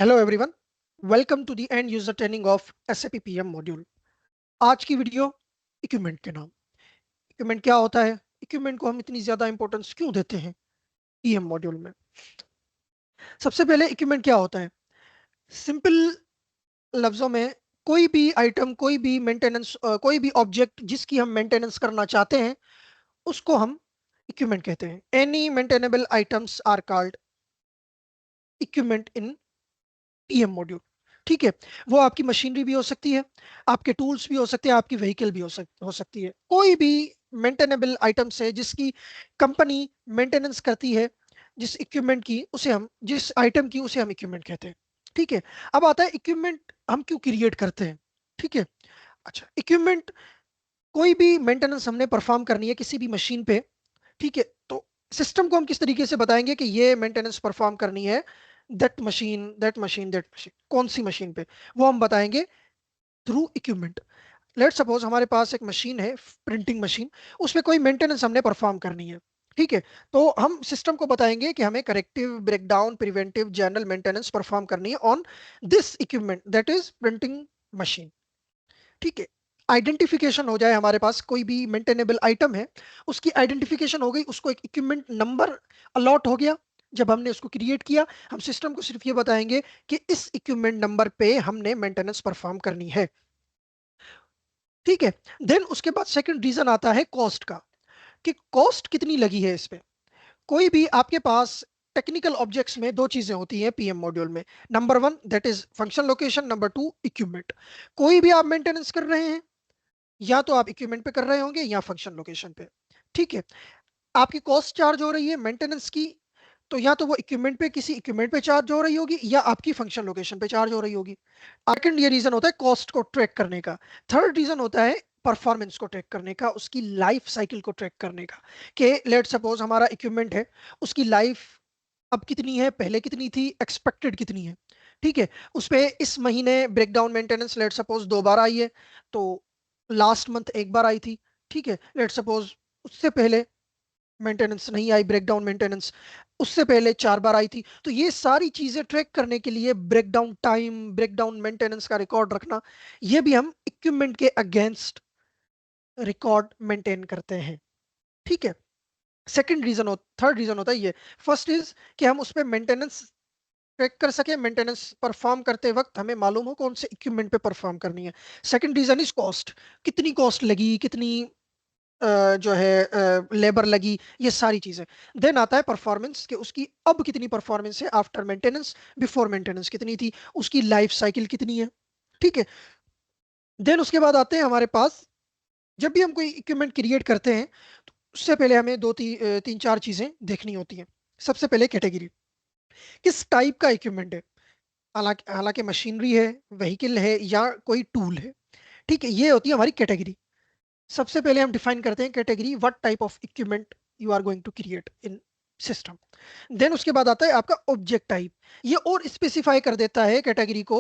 Hello everyone, welcome to the end user training of SAP PM module. आज की video equipment के नाम। Equipment क्या होता है, इक्विपमेंट को हम इतनी ज्यादा इंपॉर्टेंस क्यों देते हैं PM मॉड्यूल में। सबसे पहले इक्विपमेंट क्या होता है, सिंपल लफ्जों में कोई भी आइटम, कोई भी मेंटेनेंस, कोई भी ऑब्जेक्ट जिसकी हम मेंटेनेंस करना चाहते हैं उसको हम इक्विपमेंट कहते हैं। Any maintainable items are called equipment in PM module. ठीक है, वो आपकी मशीनरी भी हो सकती है, आपके टूल्स भी हो सकते हैं, आपकी व्हीकल भी हो सकती है। कोई भी मेंटेनेबल आइटम्स है जिसकी कंपनी मेंटेनेंस करती है, जिस इक्विपमेंट की उसे हम, जिस आइटम की उसे हम इक्विपमेंट कहते हैं। ठीक है, अब आता है इक्विपमेंट हम क्यों क्रिएट करते हैं। ठीक है, अच्छा, इक्विपमेंट कोई भी मेंटेनेंस हमने परफॉर्म करनी है किसी भी मशीन पे। ठीक है, तो सिस्टम को हम किस तरीके से बताएंगे कि ये मेंटेनेंस परफॉर्म करनी है दैट मशीन कौन सी मशीन पे, वो हम बताएंगे थ्रू इक्विपमेंट। लेट सपोज हमारे पास एक मशीन है, प्रिंटिंग मशीन, उसमें कोई मेंटेनेंस हमने परफॉर्म करनी है। ठीक है, तो हम सिस्टम को बताएंगे कि हमें corrective, breakdown, preventive, general maintenance perform करनी है on this equipment that is printing machine. ठीक है, आइडेंटिफिकेशन हो जाए, हमारे पास कोई भी मेंटेनेबल आइटम है, उसकी आइडेंटिफिकेशन हो गई, उसको एक इक्विपमेंट नंबर अलॉट हो गया। जब हमने उसको क्रिएट किया, हम सिस्टम को सिर्फ ये बताएंगे कि इस इक्विपमेंट नंबर पे हमने मेंटेनेंस परफॉर्म करनी है। ठीक है, देन उसके बाद सेकंड रीजन आता है कॉस्ट का, कि कॉस्ट कितनी लगी है इस पे। कोई भी आपके पास टेक्निकल ऑब्जेक्ट्स में दो चीजें होती हैं PM मॉड्यूल में। Number one that is function location, number two equipment. कोई भी आप मेंटेनेंस कर रहे हैं, या तो आप इक्विपमेंट पे कर रहे होंगे या फंक्शन लोकेशन पे। ठीक है, आपकी कॉस्ट चार्ज हो रही है मेंटेनेंस की, तो या तो वो इक्विपमेंट पे, किसी इक्विपमेंट पे चार्ज हो रही होगी, या आपकी फंक्शन लोकेशन पे चार्ज हो रही होगी। सेकंड ये रीजन होता है कॉस्ट को ट्रैक करने का। थर्ड रीजन होता है परफॉर्मेंस को ट्रैक करने का, उसकी लाइफ साइकिल को ट्रैक करने का। कि लेट सपोज हमारा इक्विपमेंट है, उसकी लाइफ अब कितनी है, पहले कितनी थी, एक्सपेक्टेड कितनी है। ठीक है, उस पे इस महीने ब्रेकडाउन मेंटेनेंस लेट सपोज 2 बार आई है, तो लास्ट मंथ 1 बार आई थी। ठीक है, लेट सपोज उससे पहले मेंटेनेंस नहीं आई, ब्रेकडाउन मेंटेनेंस उससे पहले 4 बार आई थी। तो ये सारी चीजें ट्रैक करने के लिए ब्रेकडाउन टाइम, ब्रेकडाउन मेंटेनेंस का रिकॉर्ड रखना, ये भी हम इक्विपमेंट के अगेंस्ट रिकॉर्ड मेंटेन करते हैं। ठीक है, सेकंड रीजन हो थर्ड रीजन होता है ये। फर्स्ट इज कि हम उस पर मेंटेनेंस ट्रैक कर सके, मेंटेनेंस परफॉर्म करते वक्त हमें मालूम हो कौन से इक्विपमेंट पे परफॉर्म करनी है। सेकंड रीजन इज कॉस्ट, कितनी कॉस्ट लगी, कितनी जो है लेबर लगी, ये सारी चीजें। देन आता है परफॉर्मेंस, कि उसकी अब कितनी परफॉर्मेंस है आफ्टर मेंटेनेंस, बिफोर मेंटेनेंस कितनी थी, उसकी लाइफ साइकिल कितनी है। ठीक है, देन उसके बाद आते हैं हमारे पास, जब भी हम कोई इक्विपमेंट क्रिएट करते हैं तो उससे पहले हमें तीन चार चीजें देखनी होती हैं। सबसे पहले कैटेगरी, किस टाइप का इक्विपमेंट है। हालांकि हालांकि मशीनरी है, व्हीकल है, या कोई टूल है। ठीक है, ये होती है हमारी कैटेगरी। सबसे पहले हम डिफाइन करते हैं category, what type of equipment you are going to create in system. Then उसके बाद आता है आपका ऑब्जेक्ट टाइप। ये और स्पेसिफाई कर देता है कैटेगरी को,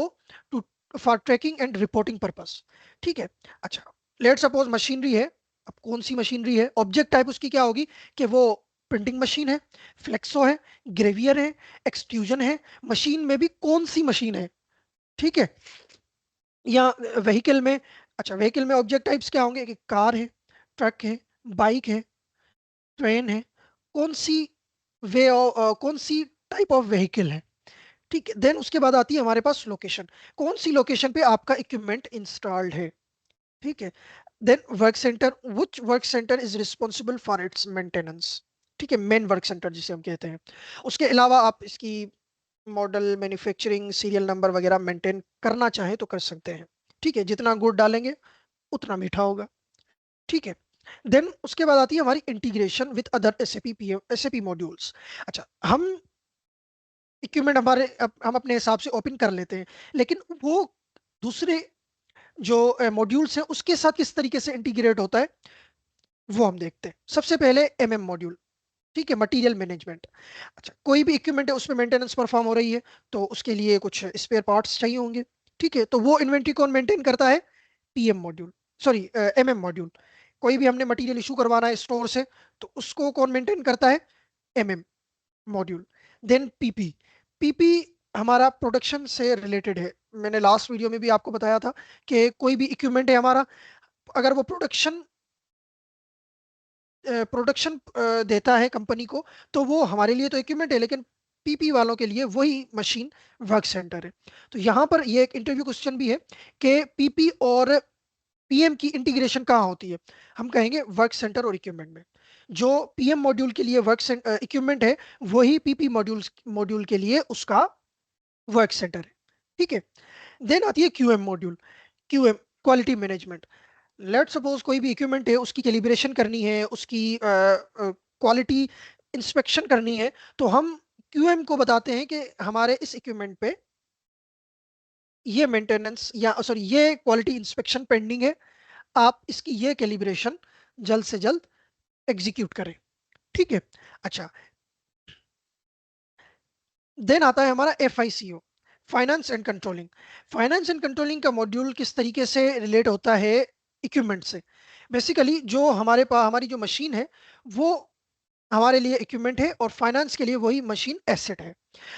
to for tracking and reporting purpose. ठीक है, अच्छा, लेट सपोज मशीनरी है। अब कौन सी मशीनरी है, ऑब्जेक्ट टाइप उसकी क्या होगी, कि वो प्रिंटिंग मशीन है, फ्लेक्सो है, ग्रेवियर है, एक्सट्रूजन है। मशीन में भी कौन सी मशीन है। ठीक है, या व्हीकल में, अच्छा व्हीकल में ऑब्जेक्ट टाइप्स क्या होंगे, कि कार है, ट्रक है, बाइक है, ट्रेन है, कौन सी कौन सी टाइप ऑफ व्हीकल है। ठीक है, देन उसके बाद आती है हमारे पास लोकेशन, कौन सी लोकेशन पे आपका इक्विपमेंट इंस्टॉल्ड है। ठीक है, then work center, which work center is responsible for its maintenance. ठीक है, मेन वर्क सेंटर जिसे हम कहते हैं। उसके अलावा आप इसकी मॉडल, मैन्युफैक्चरिंग, सीरियल नंबर वगैरह मेंटेन करना चाहें तो कर सकते हैं। ठीक है, जितना गुड़ डालेंगे उतना मीठा होगा। ठीक है, देन उसके बाद आती है हमारी integration with other SAP modules. अच्छा, हम इक्विपमेंट हम अपने हिसाब से ओपन कर लेते हैं, लेकिन वो दूसरे जो मॉड्यूल्स हैं उसके साथ किस तरीके से इंटीग्रेट होता है, वो हम देखते हैं। सबसे पहले MM मॉड्यूल। ठीक है, मटेरियल मैनेजमेंट। अच्छा, कोई भी इक्विपमेंट है उसमें मेंटेनेंस परफॉर्म हो रही है, तो उसके लिए कुछ स्पेयर पार्ट्स चाहिए होंगे। ठीक है, तो वो इन्वेंट्री कौन मेंटेन करता है, PM module, sorry MM module. कोई भी हमने मटेरियल इशू करवाना है स्टोर से, तो उसको कौन मेंटेन करता है, MM module. Then PP। PP हमारा प्रोडक्शन से रिलेटेड है। मैंने लास्ट वीडियो में भी आपको बताया था कि कोई भी इक्विपमेंट है हमारा, अगर वो प्रोडक्शन देता है कंपनी को, तो वो हमारे लिए तो इक्विपमेंट है, लेकिन पीपी वालों के लिए वही मशीन वर्क सेंटर है। तो यहाँ पर ये एक इंटरव्यू क्वेश्चन भी है कि पीपी और पीएम की इंटीग्रेशन कहाँ होती है। हम कहेंगे वर्क सेंटर और इक्विपमेंट में। जो पीएम मॉड्यूल के लिए वर्क इक्विपमेंट है, वही पीपी मॉड्यूल मॉड्यूल के लिए उसका वर्क सेंटर है। ठीक है। देन आती है QM module. QM, quality management. Let suppose कोई भी इक्विपमेंट है, उसकी कैलिब्रेशन करनी है, उसकी क्वालिटी इंस्पेक्शन करनी है, तो हम क्यूएम को बताते हैं कि हमारे इस इक्विपमेंट पे ये मेंटेनेंस या सॉरी ये क्वालिटी इंस्पेक्शन पेंडिंग है, आप इसकी ये कैलिब्रेशन जल्द से जल्द एग्जीक्यूट करें। ठीक है। अच्छा, देन आता है हमारा F I C O, finance and controlling. Finance and controlling का मॉड्यूल किस तरीके से रिलेट होता है इक्विपमेंट से। बेसिकली जो हमारे पास हमारी जो मशीन है, वो हमारे लिए इक्विपमेंट है, और फाइनेंस के लिए वही मशीन एसेट है।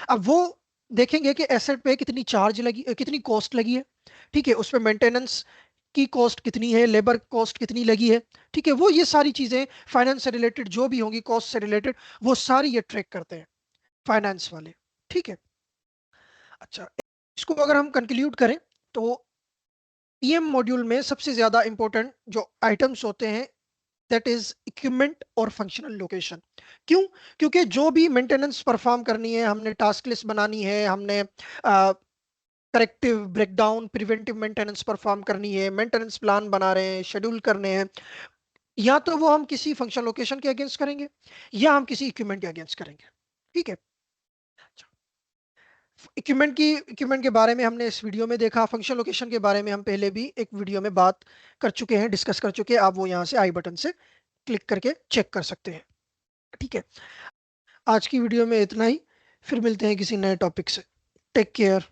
अब वो देखेंगे कि एसेट पे कितनी चार्ज लगी, कितनी कॉस्ट लगी है। ठीक है, उस पे मेंटेनेंस की कॉस्ट कितनी है, लेबर कॉस्ट कितनी लगी है। ठीक है, वो ये सारी चीजें फाइनेंस से रिलेटेड जो भी होंगी, कॉस्ट से रिलेटेड, वो सारी ये ट्रैक करते हैं फाइनेंस वाले। ठीक है। अच्छा, इसको अगर हम कंक्लूड करें, तो पीएम मॉड्यूल में सबसे ज्यादा इंपॉर्टेंट जो आइटम्स होते हैं, दैट इज इक्विपमेंट और फंक्शनल लोकेशन। क्यों? क्योंकि जो भी मेंटेनेंस परफॉर्म करनी है, हमने टास्क लिस्ट बनानी है, हमने corrective breakdown preventive maintenance perform करनी है, मेंटेनेंस प्लान बना रहे हैं, शेड्यूल करने हैं, या तो वो हम किसी फंक्शन लोकेशन के अगेंस्ट करेंगे, या हम किसी इक्विपमेंट के अगेंस्ट करेंगे। ठीक है। इक्विपमेंट के बारे में हमने इस वीडियो में देखा। फंक्शन लोकेशन के बारे में हम पहले भी एक वीडियो में बात कर चुके हैं, डिस्कस कर चुके हैं। आप वो यहाँ से आई बटन से क्लिक करके चेक कर सकते हैं। ठीक है। आज की वीडियो में इतना ही। फिर मिलते हैं किसी नए टॉपिक से। Take care.